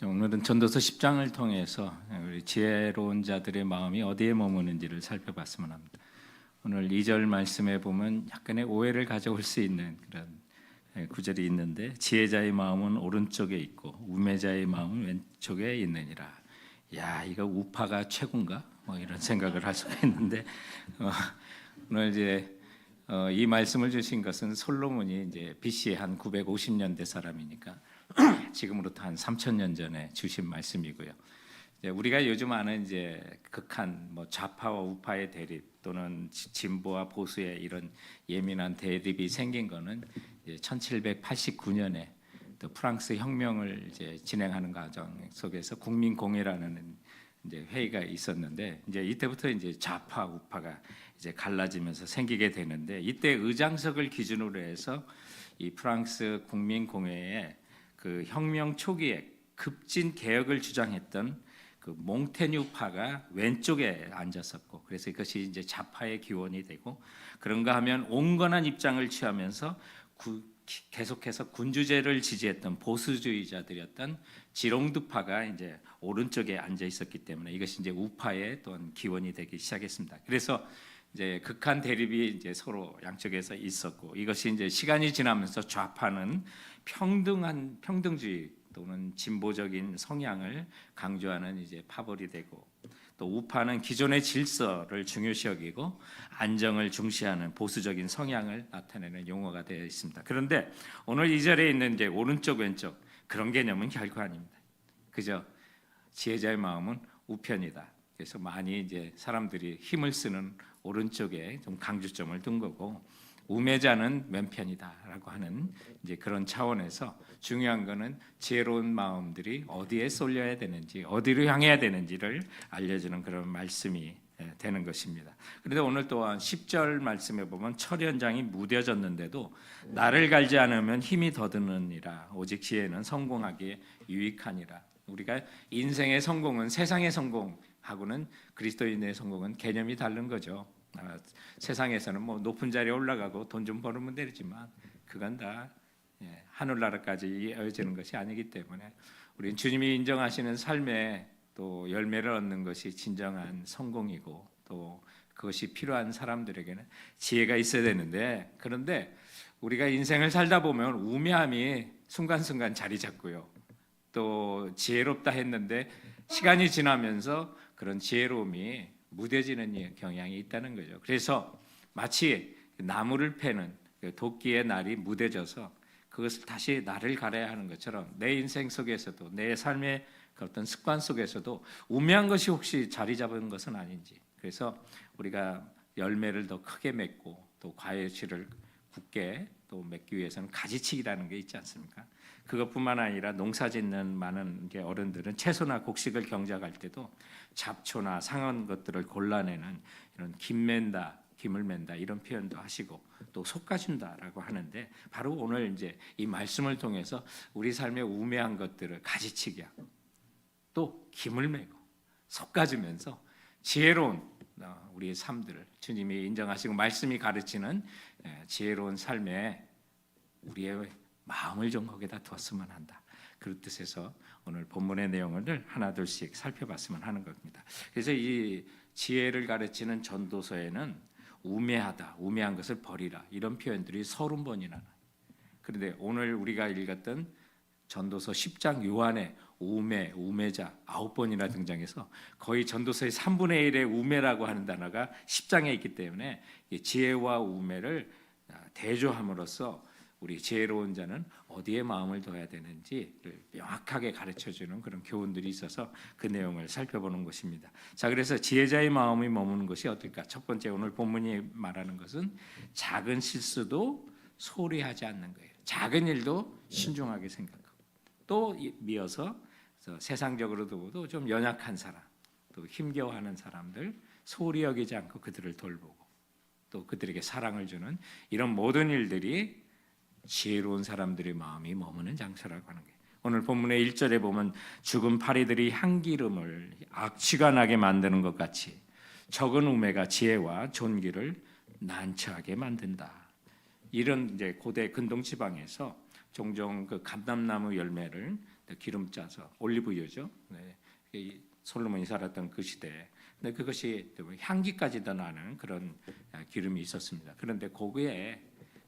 오늘은 전도서 10장을 통해서 우리 지혜로운 자들의 마음이 어디에 머무는지를 살펴봤으면 합니다. 오늘 2절 말씀에 보면 약간의 오해를 가져올 수 있는 그런 구절이 있는데, 지혜자의 마음은 오른쪽에 있고 우매자의 마음은 왼쪽에 있느니라. 야, 이거 우파가 최고인가? 뭐 이런 생각을 할 수가 있는데, 오늘 이제 이 말씀을 주신 것은 솔로몬이 이제 BC 한 950년대 사람이니까 지금으로부터 한 3,000년 전에 주신 말씀이고요. 우리가 요즘 아는 이제 극한 뭐 좌파와 우파의 대립 또는 진보와 보수의 이런 예민한 대립이 생긴 거는 1789년에 또 프랑스 혁명을 이제 진행하는 과정 속에서 국민공회라는 이제 회의가 있었는데, 이제 이때부터 이제 좌파 우파가 이제 갈라지면서 생기게 되는데, 이때 의장석을 기준으로 해서 이 프랑스 국민공회에 그 혁명 초기에 급진 개혁을 주장했던 그 몽테뉴파가 왼쪽에 앉았었고, 그래서 이것이 이제 좌파의 기원이 되고, 그런가 하면 온건한 입장을 취하면서 계속해서 군주제를 지지했던 보수주의자들이었던 지롱드파가 이제 오른쪽에 앉아 있었기 때문에 이것이 이제 우파의 또한 기원이 되기 시작했습니다. 그래서 이제 극한 대립이 이제 서로 양쪽에서 있었고, 이것이 이제 시간이 지나면서 좌파는 평등주의 또는 진보적인 성향을 강조하는 이제 파벌이 되고, 또 우파는 기존의 질서를 중요시 여기고 안정을 중시하는 보수적인 성향을 나타내는 용어가 되어 있습니다. 그런데 오늘 이 절에 있는 이제 오른쪽 왼쪽 그런 개념은 결코 아닙니다. 그저 지혜자의 마음은 우편이다. 그래서 많이 이제 사람들이 힘을 쓰는 오른쪽에 좀 강조점을 둔 거고, 우매자는 왼편이다라고 하는 이제 그런 차원에서 중요한 거는 지혜로운 마음들이 어디에 쏠려야 되는지, 어디로 향해야 되는지를 알려주는 그런 말씀이 되는 것입니다. 그런데 오늘 또한 10절 말씀에 보면 철현장이 무뎌졌는데도 나를 갈지 않으면 힘이 더드느니라. 오직 지혜는 성공하기에 유익하니라. 우리가 인생의 성공은 세상의 성공하고는 그리스도인의 성공은 개념이 다른 거죠. 세상에서는 뭐 높은 자리에 올라가고 돈 좀 벌으면 되지만 그건 다 하늘나라까지 이어지는 것이 아니기 때문에, 우리는 주님이 인정하시는 삶에 또 열매를 얻는 것이 진정한 성공이고, 또 그것이 필요한 사람들에게는 지혜가 있어야 되는데, 그런데 우리가 인생을 살다 보면 우매함이 순간순간 자리 잡고요, 또 지혜롭다 했는데 시간이 지나면서 그런 지혜로움이 무뎌지는 경향이 있다는 거죠. 그래서 마치 나무를 패는 도끼의 날이 무뎌져서 그것을 다시 날을 갈아야 하는 것처럼, 내 인생 속에서도 내 삶의 어떤 습관 속에서도 우매한 것이 혹시 자리 잡은 것은 아닌지, 그래서 우리가 열매를 더 크게 맺고 또 과실을 굳게 또 맺기 위해서는 가지치기라는 게 있지 않습니까? 그것뿐만 아니라 농사 짓는 많은 어른들은 채소나 곡식을 경작할 때도 잡초나 상한 것들을 골라내는 이런 김을 맨다 이런 표현도 하시고, 또 솎아준다라고 하는데, 바로 오늘 이제 이 말씀을 통해서 우리 삶의 우매한 것들을 가지치기 하고 또 김을 매고 솎아주면서 지혜로운 우리의 삶들을 주님이 인정하시고 말씀이 가르치는 지혜로운 삶에 우리의 마음을 좀 거기다 두었으면 한다. 그런 뜻에서 오늘 본문의 내용을 하나둘씩 살펴봤으면 하는 겁니다. 그래서 이 지혜를 가르치는 전도서에는 우매하다, 우매한 것을 버리라 이런 표현들이 30번이나 나요. 그런데 오늘 우리가 읽었던 전도서 10장 요한의 우매자 9번이나 등장해서 거의 전도서의 3분의 1의 우매라고 하는 단어가 10장에 있기 때문에 지혜와 우매를 대조함으로써 우리 지혜로운 자는 어디에 마음을 둬야 되는지를 명확하게 가르쳐주는 그런 교훈들이 있어서 그 내용을 살펴보는 것입니다. 자, 그래서 지혜자의 마음이 머무는 것이 어떨까? 첫 번째, 오늘 본문이 말하는 것은 작은 실수도 소홀히 하지 않는 거예요. 작은 일도 신중하게 생각하고, 또 미어서 세상적으로도 보도 좀 연약한 사람, 또 힘겨워하는 사람들 소홀히 여기지 않고 그들을 돌보고 또 그들에게 사랑을 주는 이런 모든 일들이 지혜로운 사람들의 마음이 머무는 장소라고 하는 거예요. 오늘 본문의 1절에 보면 죽은 파리들이 향기름을 악취가 나게 만드는 것 같이 적은 우매가 지혜와 존귀를 난처하게 만든다. 이런 이제 고대 근동 지방에서 종종 그 감람나무 열매를 기름 짜서 올리브유죠. 네. 이 솔로몬이 살았던 그 시대에, 근데 그것이 향기까지도 나는 그런 기름이 있었습니다. 그런데 거기에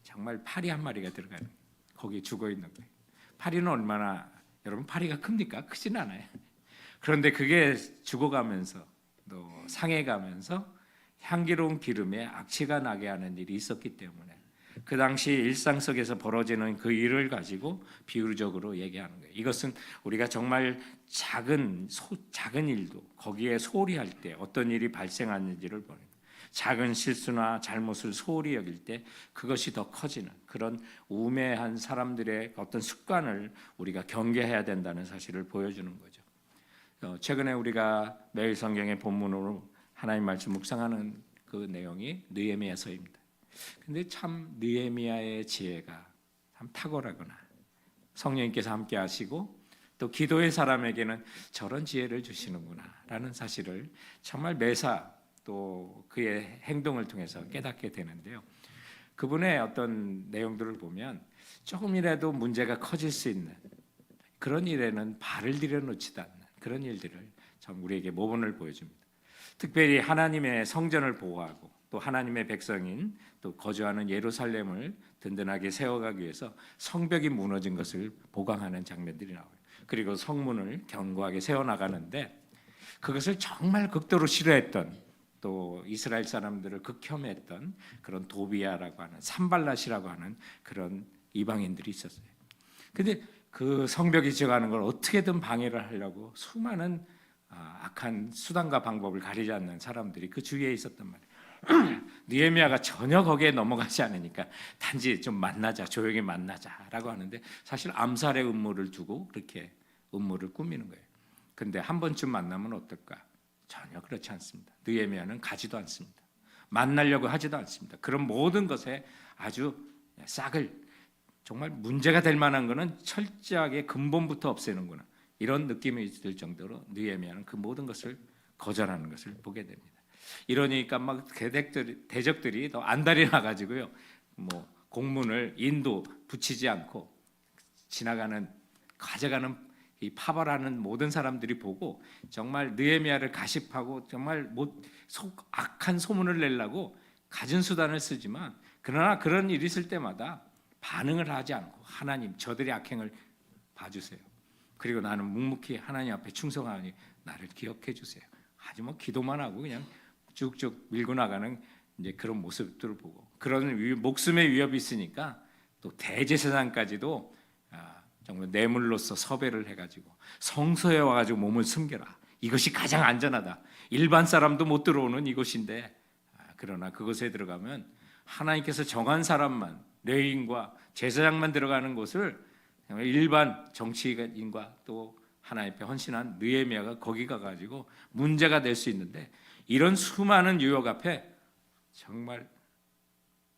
정말 파리 한 마리가 들어가는, 거기 죽어 있는 거예요. 파리는 얼마나, 여러분 파리가 큽니까? 크진 않아요. 그런데 그게 죽어가면서 또 상해가면서 향기로운 기름에 악취가 나게 하는 일이 있었기 때문에 그 당시 일상 속에서 벌어지는 그 일을 가지고 비유적으로 얘기하는 거예요. 이것은 우리가 정말 작은 일도 거기에 소홀히 할 때 어떤 일이 발생하는지를 보는 거예요. 작은 실수나 잘못을 소홀히 여길 때 그것이 더 커지는 그런 우매한 사람들의 어떤 습관을 우리가 경계해야 된다는 사실을 보여주는 거죠. 최근에 우리가 매일 성경의 본문으로 하나님 말씀 묵상하는 그 내용이 느헤미야서입니다. 근데 참 느헤미야의 지혜가 참 탁월하구나. 성령님께서 함께 하시고 또 기도의 사람에게는 저런 지혜를 주시는구나라는 사실을 정말 매사 또 그의 행동을 통해서 깨닫게 되는데요. 그분의 어떤 내용들을 보면 조금이라도 문제가 커질 수 있는 그런 일에는 발을 들여놓지도 않는 그런 일들을 참 우리에게 모범을 보여줍니다. 특별히 하나님의 성전을 보호하고 또 하나님의 백성인 또 거주하는 예루살렘을 든든하게 세워가기 위해서 성벽이 무너진 것을 보강하는 장면들이 나와요. 그리고 성문을 견고하게 세워나가는데 그것을 정말 극도로 싫어했던 또 이스라엘 사람들을 극혐했던 그런 도비야라고 하는 산발랏이라고 하는 그런 이방인들이 있었어요. 근데 그 성벽이 지어가는 걸 어떻게든 방해를 하려고 수많은 악한 수단과 방법을 가리지 않는 사람들이 그 주위에 있었단 말이에요. 느헤미야가 전혀 거기에 넘어가지 않으니까 단지 좀 만나자, 조용히 만나자라고 하는데 사실 암살의 음모를 두고 그렇게 음모를 꾸미는 거예요. 근데 한 번쯤 만나면 어떨까? 전혀 그렇지 않습니다. 느헤미야는 가지도 않습니다. 만나려고 하지도 않습니다. 그런 모든 것에 아주 싹을, 정말 문제가 될 만한 것은 철저하게 근본부터 없애는구나, 이런 느낌이 들 정도로 느헤미야는 그 모든 것을 거절하는 것을 보게 됩니다. 이러니까 막 대적들이 더 안달이 나가지고요, 뭐 공문을 인도 붙이지 않고 지나가는 가져가는 이 파벌하는 모든 사람들이 보고 정말 느헤미야를 가십하고 정말 악한 소문을 내려고 갖은 수단을 쓰지만, 그러나 그런 일이 있을 때마다 반응을 하지 않고 하나님, 저들의 악행을 봐주세요. 그리고 나는 묵묵히 하나님 앞에 충성하니 나를 기억해 주세요. 아주 뭐 기도만 하고 그냥 쭉쭉 밀고 나가는 이제 그런 모습들을 보고, 그런 목숨의 위협이 있으니까 또 대제사장까지도 정말 뇌물로서 섭외를 해가지고 성소에 와가지고 몸을 숨겨라. 이것이 가장 안전하다. 일반 사람도 못 들어오는 이곳인데, 그러나 그곳에 들어가면 하나님께서 정한 사람만, 레위인과 제사장만 들어가는 곳을 일반 정치인과 또 하나님 앞에 헌신한 느헤미야가 거기 가가지고 문제가 될 수 있는데, 이런 수많은 유혹 앞에 정말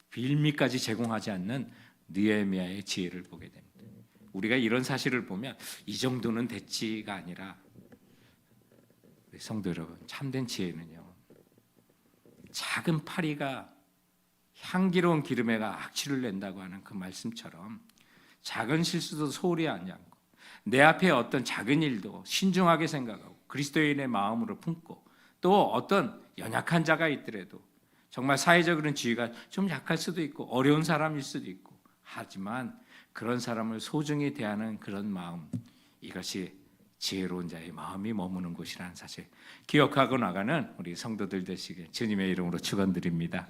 빌미까지 제공하지 않는 느헤미야의 지혜를 보게 됩니다. 우리가 이런 사실을 보면 이 정도는 됐지가 아니라, 우리 성도 여러분, 참된 지혜는요, 작은 파리가 향기로운 기름에가 악취를 낸다고 하는 그 말씀처럼 작은 실수도 소홀히 하지 않고 내 앞에 어떤 작은 일도 신중하게 생각하고 그리스도인의 마음으로 품고, 또 어떤 연약한 자가 있더라도 정말 사회적으로는 지위가 좀 약할 수도 있고 어려운 사람일 수도 있고, 하지만 그런 사람을 소중히 대하는 그런 마음, 이것이 지혜로운 자의 마음이 머무는 곳이라는 사실 기억하고 나가는 우리 성도들 되시길 주님의 이름으로 축원드립니다.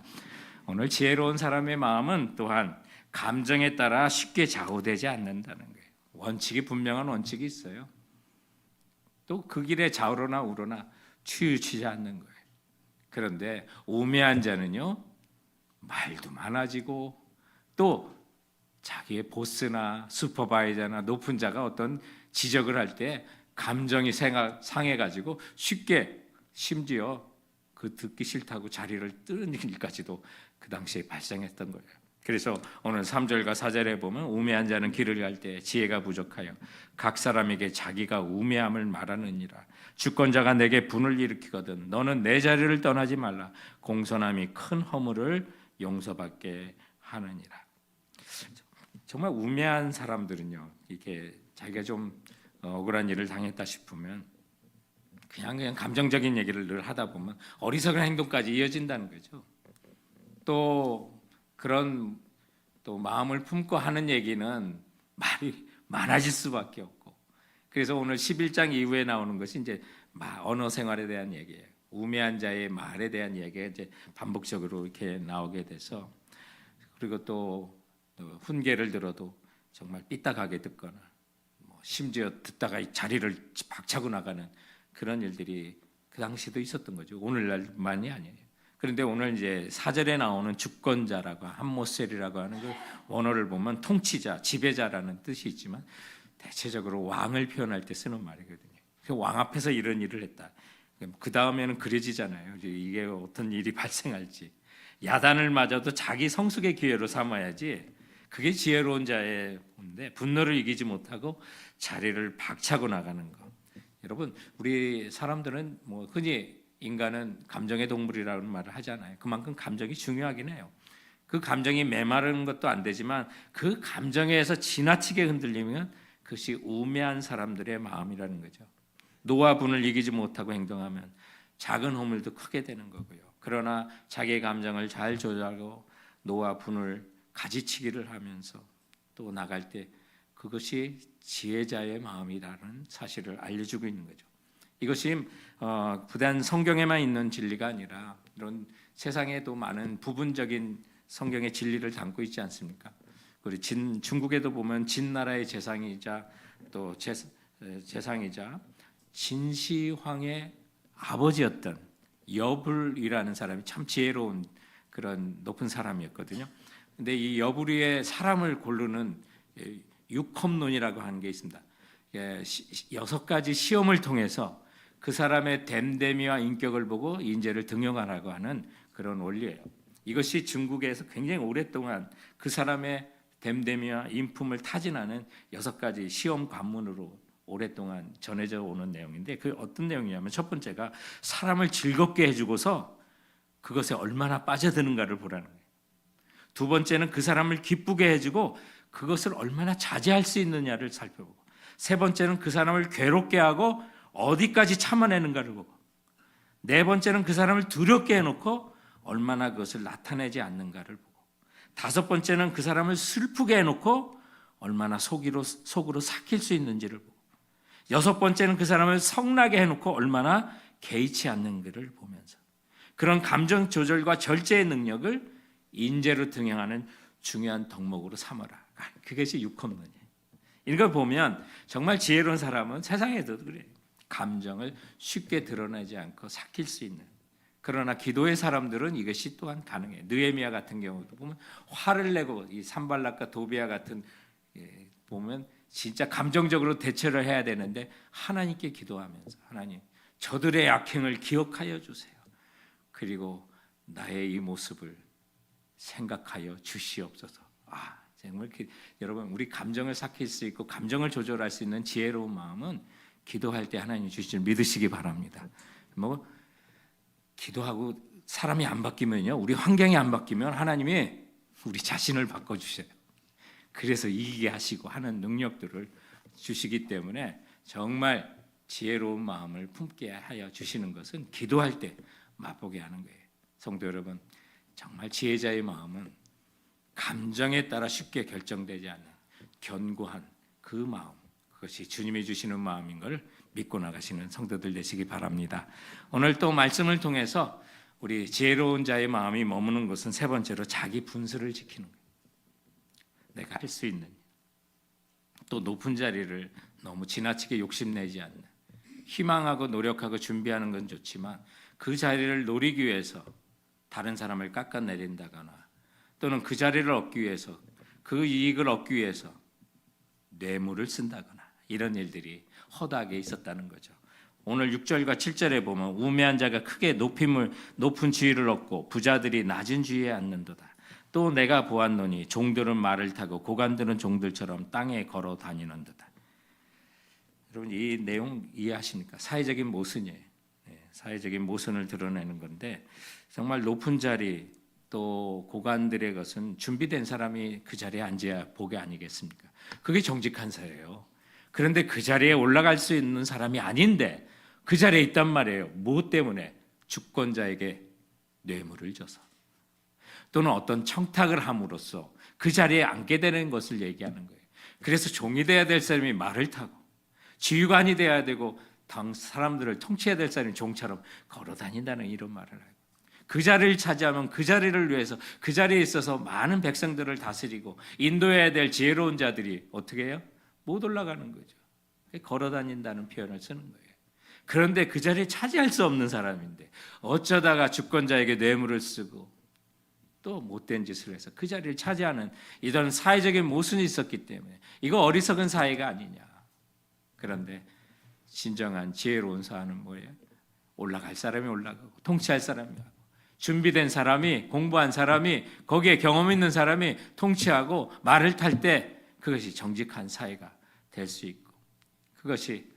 오늘 지혜로운 사람의 마음은 또한 감정에 따라 쉽게 좌우되지 않는다는 거예요. 원칙이, 분명한 원칙이 있어요. 또 그 길에 좌우로나 우로나 치우치지 않는 거예요. 그런데 우매한 자는요, 말도 많아지고 또 자기의 보스나 슈퍼바이저나 높은 자가 어떤 지적을 할 때 감정이 상해가지고 쉽게, 심지어 그 듣기 싫다고 자리를 뜨는 일까지도 그 당시에 발생했던 거예요. 그래서 오늘 3절과 4절에 보면 우매한 자는 길을 갈 때 지혜가 부족하여 각 사람에게 자기가 우매함을 말하느니라. 주권자가 내게 분을 일으키거든 너는 내 자리를 떠나지 말라. 공손함이 큰 허물을 용서받게 하느니라. 정말 우매한 사람들은요, 이렇게 자기가 좀 억울한 일을 당했다 싶으면 그냥 감정적인 얘기를 늘 하다 보면 어리석은 행동까지 이어진다는 거죠. 또 그런 또 마음을 품고 하는 얘기는 말이 많아질 수밖에 없고, 그래서 오늘 11장 이후에 나오는 것이 이제 언어 생활에 대한 얘기예요. 우매한 자의 말에 대한 얘기가 이제 반복적으로 이렇게 나오게 돼서, 그리고 또 훈계를 들어도 정말 삐딱하게 듣거나 심지어 듣다가 자리를 박차고 나가는 그런 일들이 그 당시도 있었던 거죠. 오늘날만이 아니에요. 그런데 오늘 이제 4절에 나오는 주권자라고, 한모셀이라고 하는 그 원어를 보면 통치자, 지배자라는 뜻이 있지만 대체적으로 왕을 표현할 때 쓰는 말이거든요. 왕 앞에서 이런 일을 했다. 그 다음에는 그려지잖아요. 이게 어떤 일이 발생할지. 야단을 맞아도 자기 성숙의 기회로 삼아야지. 그게 지혜로운 자의 본데, 분노를 이기지 못하고 자리를 박차고 나가는 것. 여러분, 우리 사람들은 흔히 인간은 감정의 동물이라는 말을 하잖아요. 그만큼 감정이 중요하긴 해요. 그 감정이 메마르는 것도 안 되지만 그 감정에서 지나치게 흔들리면 그것이 우매한 사람들의 마음이라는 거죠. 노와 분을 이기지 못하고 행동하면 작은 허물도 크게 되는 거고요. 그러나 자기의 감정을 잘 조절하고 노와 분을 가지치기를 하면서 또 나갈 때 그것이 지혜자의 마음이라는 사실을 알려주고 있는 거죠. 이것이 부단 성경에만 있는 진리가 아니라 이런 세상에도 많은 부분적인 성경의 진리를 담고 있지 않습니까? 우리 중국에도 보면 진나라의 재상이자 또 재상이자 진시황의 아버지였던 여불이라는 사람이 참 지혜로운 그런 높은 사람이었거든요. 근데 이 여불이의 사람을 고르는 육컵론이라고 하는 게 있습니다. 6가지 시험을 통해서 그 사람의 됨됨이와 인격을 보고 인재를 등용하라고 하는 그런 원리예요. 이것이 중국에서 굉장히 오랫동안 그 사람의 됨됨이와 인품을 타진하는 6가지 시험 관문으로 오랫동안 전해져 오는 내용인데, 그 어떤 내용이냐면 첫 번째가 사람을 즐겁게 해주고서 그것에 얼마나 빠져드는가를 보라는 거예요. 두 번째는 그 사람을 기쁘게 해주고 그것을 얼마나 자제할 수 있느냐를 살펴보고, 세 번째는 그 사람을 괴롭게 하고 어디까지 참아내는가를 보고, 네 번째는 그 사람을 두렵게 해놓고 얼마나 그것을 나타내지 않는가를 보고, 다섯 번째는 그 사람을 슬프게 해놓고 얼마나 속으로 삭힐 수 있는지를 보고, 여섯 번째는 그 사람을 성나게 해놓고 얼마나 개의치 않는가를 보면서, 그런 감정 조절과 절제의 능력을 인재로 등용하는 중요한 덕목으로 삼아라. 그것이 육컵론이에요. 이걸 보면 정말 지혜로운 사람은 세상에도 그래요. 감정을 쉽게 드러내지 않고 삭힐 수 있는. 그러나 기도의 사람들은 이것이 또한 가능해요. 느헤미야 같은 경우도 보면 화를 내고, 이 산발락과 도비아 같은 보면 진짜 감정적으로 대처를 해야 되는데 하나님께 기도하면서, 하나님 저들의 악행을 기억하여 주세요. 그리고 나의 이 모습을 생각하여 주시옵소서. 정말 여러분, 우리 감정을 삭힐 수 있고 감정을 조절할 수 있는 지혜로운 마음은 기도할 때 하나님 주실 줄 믿으시기 바랍니다. 기도하고 사람이 안 바뀌면요, 우리 환경이 안 바뀌면 하나님이 우리 자신을 바꿔주셔요. 그래서 이기게 하시고 하는 능력들을 주시기 때문에 정말 지혜로운 마음을 품게 하여 주시는 것은 기도할 때 맛보게 하는 거예요. 성도 여러분, 정말 지혜자의 마음은 감정에 따라 쉽게 결정되지 않는 견고한 그 마음, 그것이 주님이 주시는 마음인 걸 믿고 나가시는 성도들 되시기 바랍니다. 오늘 또 말씀을 통해서 우리 지혜로운 자의 마음이 머무는 것은 세 번째로 자기 분수를 지키는 거예요. 내가 할 수 있는, 또 높은 자리를 너무 지나치게 욕심내지 않는, 희망하고 노력하고 준비하는 건 좋지만 그 자리를 노리기 위해서 다른 사람을 깎아내린다거나, 또는 그 자리를 얻기 위해서, 그 이익을 얻기 위해서 뇌물을 쓴다거나, 이런 일들이 허다하게 있었다는 거죠. 오늘 6절과 7절에 보면 우매한 자가 크게 높은 지위를 얻고 부자들이 낮은 지위에 앉는도다. 또 내가 보았노니 종들은 말을 타고 고관들은 종들처럼 땅에 걸어 다니는도다. 여러분, 이 내용 이해하십니까? 사회적인 모순이에요. 사회적인 모순을 드러내는 건데, 정말 높은 자리, 또 고관들의 것은 준비된 사람이 그 자리에 앉아야 복이 아니겠습니까? 그게 정직한 사예요. 그런데 그 자리에 올라갈 수 있는 사람이 아닌데 그 자리에 있단 말이에요. 무엇 때문에? 주권자에게 뇌물을 줘서 또는 어떤 청탁을 함으로써 그 자리에 앉게 되는 것을 얘기하는 거예요. 그래서 종이 돼야 될 사람이 말을 타고 지휘관이 돼야 되고 당 사람들을 통치해야 될 사람이 종처럼 걸어 다닌다는 이런 말을 하고, 그 자리를 차지하면 그 자리를 위해서 그 자리에 있어서 많은 백성들을 다스리고 인도해야 될 지혜로운 자들이 어떻게 해요? 못 올라가는 거죠. 걸어 다닌다는 표현을 쓰는 거예요. 그런데 그 자리에 차지할 수 없는 사람인데 어쩌다가 주권자에게 뇌물을 쓰고 또 못된 짓을 해서 그 자리를 차지하는 이런 사회적인 모순이 있었기 때문에 이거 어리석은 사회가 아니냐. 그런데 진정한 지혜로운 사회는 뭐예요? 올라갈 사람이 올라가고 통치할 사람이 하고 준비된 사람이, 공부한 사람이, 거기에 경험 있는 사람이 통치하고 말을 탈 때 그것이 정직한 사회가 될 수 있고, 그것이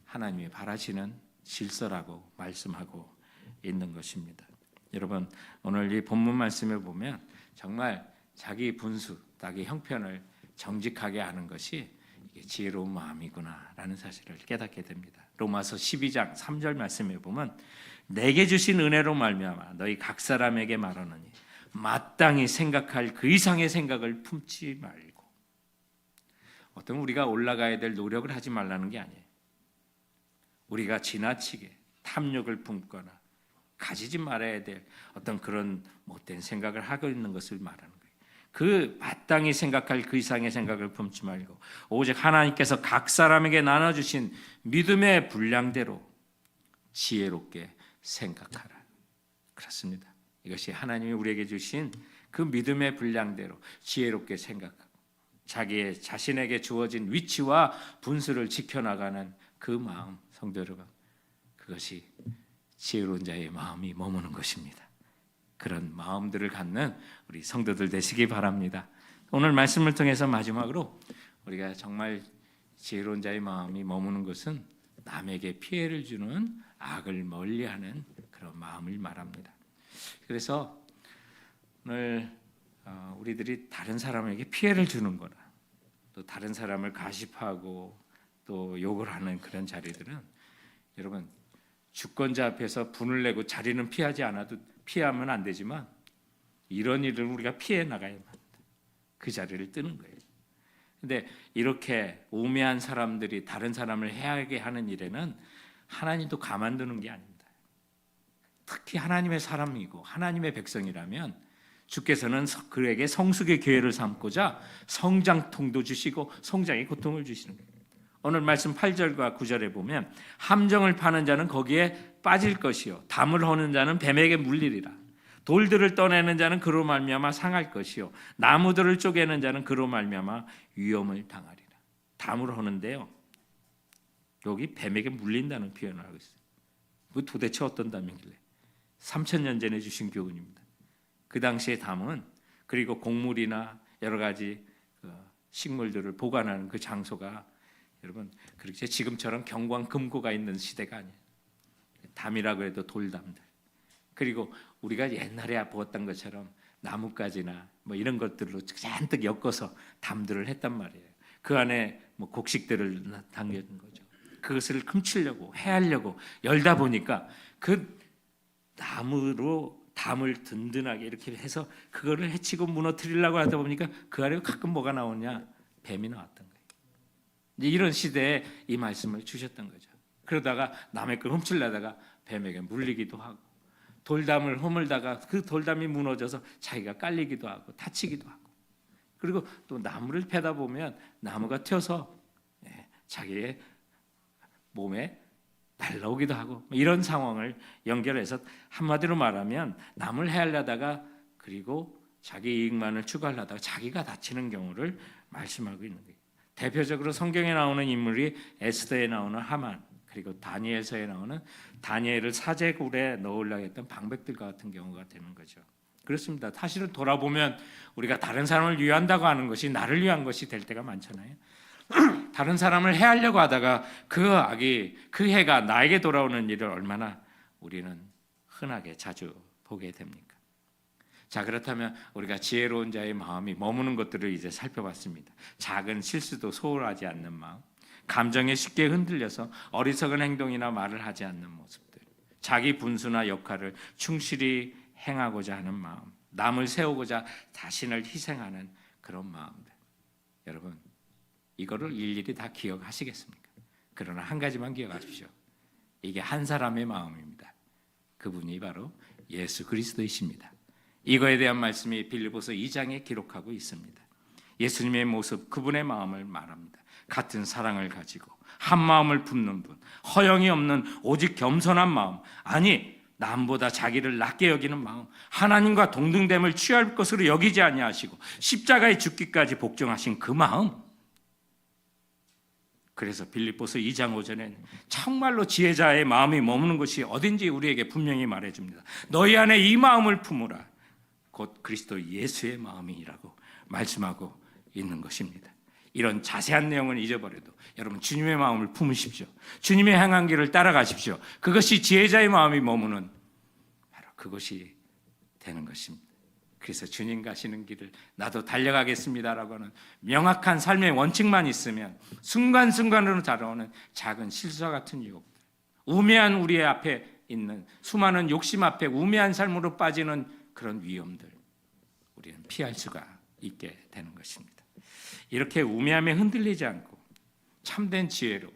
하나님이 바라시는 질서라고 말씀하고 있는 것입니다. 여러분, 오늘 이 본문 말씀에 보면 정말 자기 분수, 자기 형편을 정직하게 하는 것이 이게 지혜로운 마음이구나라는 사실을 깨닫게 됩니다. 로마서 12장 3절 말씀에 보면 내게 주신 은혜로 말미암아 너희 각 사람에게 말하노니 마땅히 생각할 그 이상의 생각을 품지 말고. 어떤 우리가 올라가야 될 노력을 하지 말라는 게 아니에요. 우리가 지나치게 탐욕을 품거나 가지지 말아야 될 어떤 그런 못된 생각을 하고 있는 것을 말하는 거예요. 그 마땅히 생각할 그 이상의 생각을 품지 말고 오직 하나님께서 각 사람에게 나눠주신 믿음의 분량대로 지혜롭게 생각하라. 그렇습니다. 이것이 하나님이 우리에게 주신 그 믿음의 분량대로 지혜롭게 생각하고 자기의 자신에게 주어진 위치와 분수를 지켜나가는 그 마음, 성도 여러분, 그것이 지혜로운 자의 마음이 머무는 것입니다. 그런 마음들을 갖는 우리 성도들 되시기 바랍니다. 오늘 말씀을 통해서 마지막으로 우리가 정말 지혜로운 자의 마음이 머무는 것은 남에게 피해를 주는 악을 멀리하는 그런 마음을 말합니다. 그래서 오늘 우리들이 다른 사람에게 피해를 주는 거나 또 다른 사람을 가십하고 또 욕을 하는 그런 자리들은 여러분 주권자 앞에서 분을 내고 자리는 피하면 안 되지만 이런 일을 우리가 피해 나가야만 합니다. 그 자리를 뜨는 거예요. 근데 이렇게 우매한 사람들이 다른 사람을 해하게 하는 일에는 하나님도 가만두는 게 아닙니다. 특히 하나님의 사람이고 하나님의 백성이라면 주께서는 그에게 성숙의 기회를 삼고자 성장통도 주시고 성장의 고통을 주시는 거예요. 오늘 말씀 8절과 9절에 보면 함정을 파는 자는 거기에 빠질 것이요 담을 허는 자는 뱀에게 물리리라. 돌들을 떠내는 자는 그로 말미암아 상할 것이요 나무들을 쪼개는 자는 그로 말미암아 위험을 당하리라. 담을 허는데요, 여기 뱀에게 물린다는 표현을 하고 있어요. 그 도대체 어떤 담이길래? 3000년 전에 주신 교훈입니다. 그 당시의 담은 그리고 곡물이나 여러 가지 식물들을 보관하는 그 장소가 여러분 그렇게 지금처럼 경광금고가 있는 시대가 아니에요. 담이라고 해도 돌담들. 그리고 우리가 옛날에 보았던 것처럼 나뭇가지나 뭐 이런 것들로 잔뜩 엮어서 담들을 했단 말이에요. 그 안에 뭐 곡식들을 담겨둔 거죠. 그것을 훔치려고 해하려고 열다 보니까 그 나무로 담을 든든하게 이렇게 해서 그거를 해치고 무너뜨리려고 하다 보니까 그 안에 가끔 뭐가 나오냐? 뱀이 나왔던 거예요. 이런 시대에 이 말씀을 주셨던 거죠. 그러다가 남의 걸 훔치려다가 뱀에게 물리기도 하고 돌담을 허물다가 그 돌담이 무너져서 자기가 깔리기도 하고 다치기도 하고 그리고 또 나무를 패다 보면 나무가 튀어서 자기의 몸에 날라오기도 하고 이런 상황을 연결해서 한마디로 말하면 남을 해하려다가 그리고 자기 이익만을 추구하려다가 자기가 다치는 경우를 말씀하고 있는 거예요. 대표적으로 성경에 나오는 인물이 에스더에 나오는 하만, 그리고 다니엘서에 나오는 다니엘을 사제굴에 넣으려고 했던 방백들과 같은 경우가 되는 거죠. 그렇습니다. 사실은 돌아보면 우리가 다른 사람을 위한다고 하는 것이 나를 위한 것이 될 때가 많잖아요. 다른 사람을 해하려고 하다가 그 악이, 그 해가 나에게 돌아오는 일을 얼마나 우리는 흔하게 자주 보게 됩니까? 자, 그렇다면 우리가 지혜로운 자의 마음이 머무는 것들을 이제 살펴봤습니다. 작은 실수도 소홀하지 않는 마음, 감정에 쉽게 흔들려서 어리석은 행동이나 말을 하지 않는 모습들, 자기 분수나 역할을 충실히 행하고자 하는 마음, 남을 세우고자 자신을 희생하는 그런 마음들. 여러분, 이거를 일일이 다 기억하시겠습니까? 그러나 한 가지만 기억하십시오. 이게 한 사람의 마음입니다. 그분이 바로 예수 그리스도이십니다. 이거에 대한 말씀이 빌립보서 2장에 기록하고 있습니다. 예수님의 모습, 그분의 마음을 말합니다. 같은 사랑을 가지고 한 마음을 품는 분, 허영이 없는 오직 겸손한 마음, 아니 남보다 자기를 낮게 여기는 마음, 하나님과 동등됨을 취할 것으로 여기지 아니하시고 십자가에 죽기까지 복종하신 그 마음. 그래서 빌립보서 2장 5절에는 정말로 지혜자의 마음이 머무는 것이 어딘지 우리에게 분명히 말해줍니다. 너희 안에 이 마음을 품으라. 곧 그리스도 예수의 마음이라고 말씀하고 있는 것입니다. 이런 자세한 내용은 잊어버려도 여러분 주님의 마음을 품으십시오. 주님의 행한 길을 따라가십시오. 그것이 지혜자의 마음이 머무는 바로 그것이 되는 것입니다. 그래서 주님 가시는 길을 나도 달려가겠습니다라고 하는 명확한 삶의 원칙만 있으면 순간순간으로 자라오는 작은 실수와 같은 유혹들, 우매한 우리의 앞에 있는 수많은 욕심 앞에 우매한 삶으로 빠지는 그런 위험들, 우리는 피할 수가 있게 되는 것입니다. 이렇게 우매함에 흔들리지 않고 참된 지혜로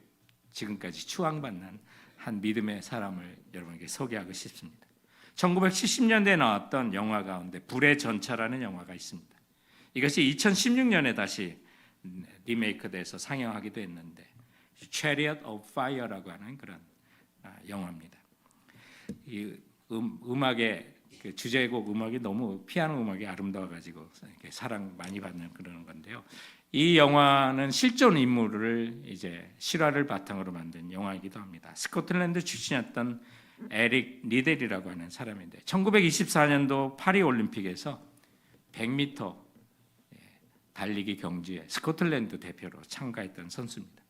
지금까지 추앙받는 한 믿음의 사람을 여러분에게 소개하고 싶습니다. 1970년대에 나왔던 영화 가운데 불의 전차라는 영화가 있습니다. 이것이 2016년에 다시 리메이크돼서 상영하기도 했는데 Chariot of Fire라고 하는 그런 영화입니다. 이 음악의 그 주제곡 음악이 너무 피아노 음악이 아름다워가지고 사랑 많이 받는 그런 건데요. 이 영화는 실존 인물을 이제 실화를 바탕으로 만든 영화이기도 합니다. 스코틀랜드 출신이었던 에릭 리델이라고 하는 사람인데 1924년도 파리 올림픽에서 100m 달리기 경주에 스코틀랜드 대표로 참가했던 선수입니다.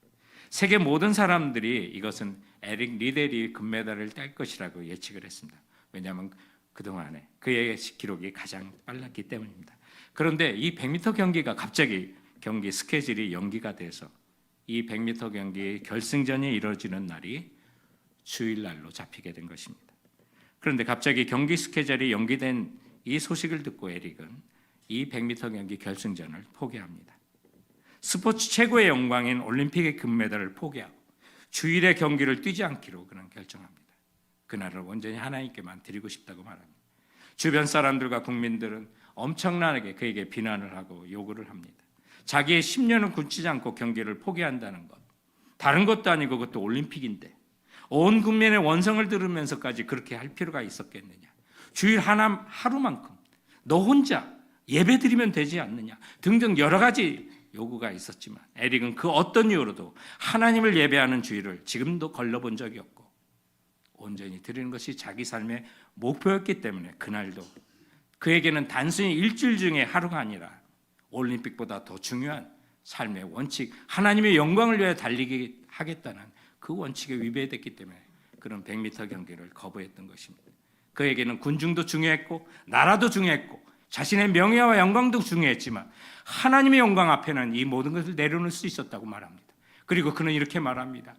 세계 모든 사람들이 이것은 에릭 리델이 금메달을 딸 것이라고 예측을 했습니다. 왜냐하면 그동안에 그의 기록이 가장 빨랐기 때문입니다. 그런데 이 100m 경기가 갑자기 경기 스케줄이 연기가 돼서 이 100m 경기 결승전이 이루어지는 날이 주일날로 잡히게 된 것입니다. 그런데 갑자기 경기 스케줄이 연기된 이 소식을 듣고 에릭은 이 100m 경기 결승전을 포기합니다. 스포츠 최고의 영광인 올림픽의 금메달을 포기하고 주일의 경기를 뛰지 않기로 그는 결정합니다. 그날을 온전히 하나님께만 드리고 싶다고 말합니다. 주변 사람들과 국민들은 엄청나게 그에게 비난을 하고 요구를 합니다. 자기의 10년은 굳히지 않고 경기를 포기한다는 것, 다른 것도 아니고 그것도 올림픽인데 온 국민의 원성을 들으면서까지 그렇게 할 필요가 있었겠느냐. 주일 하루만큼 너 혼자 예배 드리면 되지 않느냐 등등 여러 가지 요구가 있었지만 에릭은 그 어떤 이유로도 하나님을 예배하는 주일을 지금도 걸러본 적이 없고 온전히 드리는 것이 자기 삶의 목표였기 때문에 그날도 그에게는 단순히 일주일 중에 하루가 아니라 올림픽보다 더 중요한 삶의 원칙, 하나님의 영광을 위해 달리기 하겠다는 그 원칙에 위배됐기 때문에 그런 100m 경기를 거부했던 것입니다. 그에게는 군중도 중요했고 나라도 중요했고 자신의 명예와 영광도 중요했지만 하나님의 영광 앞에는 이 모든 것을 내려놓을 수 있었다고 말합니다. 그리고 그는 이렇게 말합니다.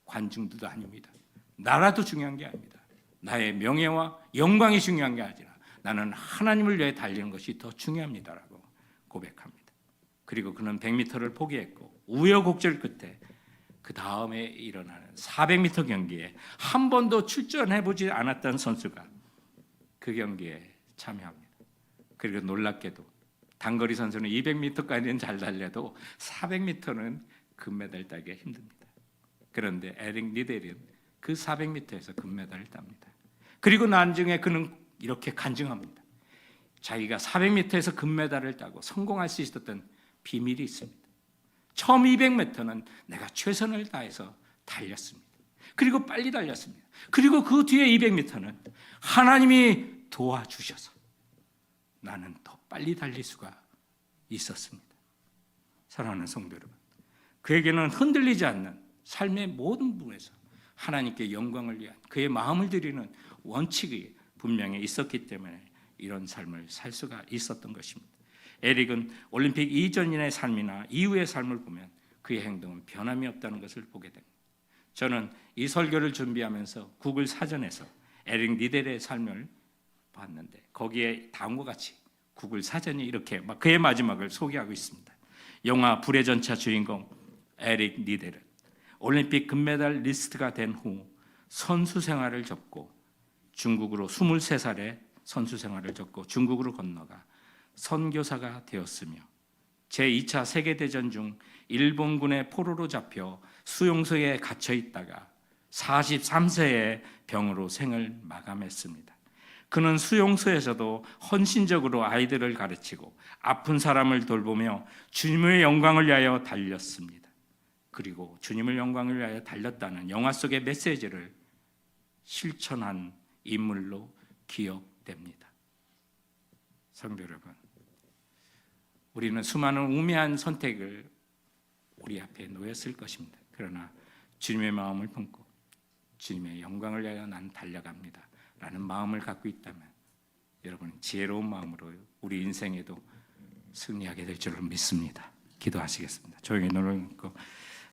관중도 아닙니다. 나라도 중요한 게 아닙니다. 나의 명예와 영광이 중요한 게 아니라 나는 하나님을 위해 달리는 것이 더 중요합니다라고 고백합니다. 그리고 그는 100m를 포기했고 우여곡절 끝에 그 다음에 일어나는 400m 경기에 한 번도 출전해보지 않았던 선수가 그 경기에 참여합니다. 그리고 놀랍게도 단거리 선수는 200m까지는 잘 달려도 400m는 금메달 따기가 힘듭니다. 그런데 에릭 리델은 그 400m에서 금메달을 땁니다. 그리고 나중에 그는 이렇게 간증합니다. 자기가 400m에서 금메달을 따고 성공할 수 있었던 비밀이 있습니다. 처음 200m는 내가 최선을 다해서 달렸습니다. 그리고 빨리 달렸습니다. 그리고 그 뒤에 200m는 하나님이 도와주셔서 나는 더 빨리 달릴 수가 있었습니다. 사랑하는 성도 여러분, 그에게는 흔들리지 않는 삶의 모든 부분에서 하나님께 영광을 위한 그의 마음을 드리는 원칙이 분명히 있었기 때문에 이런 삶을 살 수가 있었던 것입니다. 에릭은 올림픽 이전의 삶이나 이후의 삶을 보면 그의 행동은 변함이 없다는 것을 보게 됩니다. 저는 이 설교를 준비하면서 구글 사전에서 에릭 니델의 삶을 봤는데 거기에 다음과 같이 구글 사전이 이렇게 막 그의 마지막을 소개하고 있습니다. 영화 불의 전차 주인공 에릭 니델은 올림픽 금메달리스트가 된 후 선수 생활을 접고 중국으로 23살에 선수 생활을 접고 중국으로 건너가 선교사가 되었으며 제2차 세계대전 중 일본군의 포로로 잡혀 수용소에 갇혀 있다가 43세에 병으로 생을 마감했습니다. 그는 수용소에서도 헌신적으로 아이들을 가르치고 아픈 사람을 돌보며 주님의 영광을 위하여 달렸습니다. 그리고 주님의 영광을 위하여 달렸다는 영화 속의 메시지를 실천한 인물로 기억됩니다. 성도 여러분, 우리는 수많은 우매한 선택을 우리 앞에 놓였을 것입니다. 그러나 주님의 마음을 품고 주님의 영광을 위하여 난 달려갑니다 라는 마음을 갖고 있다면 여러분은 지혜로운 마음으로 우리 인생에도 승리하게 될 줄을 믿습니다. 기도하시겠습니다. 조용히 눈을 감고